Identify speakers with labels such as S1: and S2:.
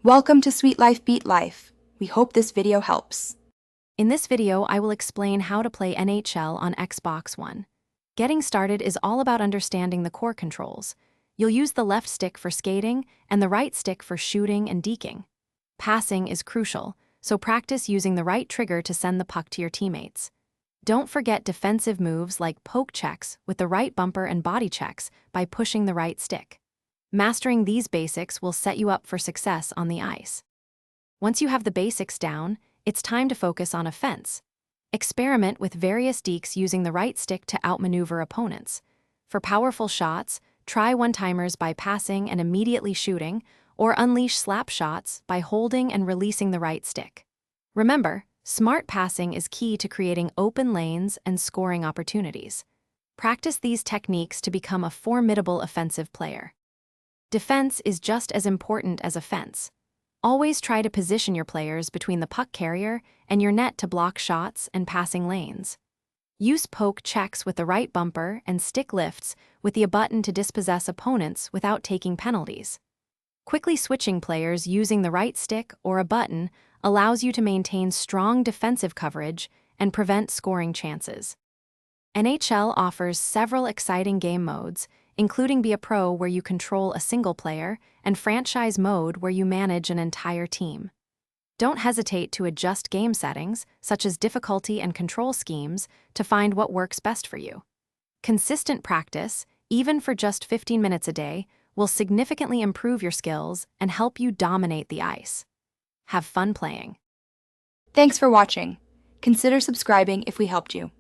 S1: Welcome to Sweet Life Beat Life. We hope this video helps.
S2: In this video, I will explain how to play NHL on Xbox One. Getting started is all about understanding the core controls. You'll use the left stick for skating and the right stick for shooting and deking. Passing is crucial, so practice using the right trigger to send the puck to your teammates. Don't forget defensive moves like poke checks with the right bumper and body checks by pushing the right stick. Mastering these basics will set you up for success on the ice. Once you have the basics down, it's time to focus on offense. Experiment with various dekes using the right stick to outmaneuver opponents. For powerful shots, try one-timers by passing and immediately shooting, or unleash slap shots by holding and releasing the right stick. Remember, smart passing is key to creating open lanes and scoring opportunities. Practice these techniques to become a formidable offensive player. Defense is just as important as offense. Always try to position your players between the puck carrier and your net to block shots and passing lanes. Use poke checks with the right bumper and stick lifts with the button to dispossess opponents without taking penalties. Quickly switching players using the right stick or a button allows you to maintain strong defensive coverage and prevent scoring chances. NHL offers several exciting game modes, including Be a Pro where you control a single player, and Franchise Mode where you manage an entire team. Don't hesitate to adjust game settings, such as difficulty and control schemes, to find what works best for you. Consistent practice, even for just 15 minutes a day, will significantly improve your skills and help you dominate the ice. Have fun playing.
S1: Thanks for watching. Consider subscribing if we helped you.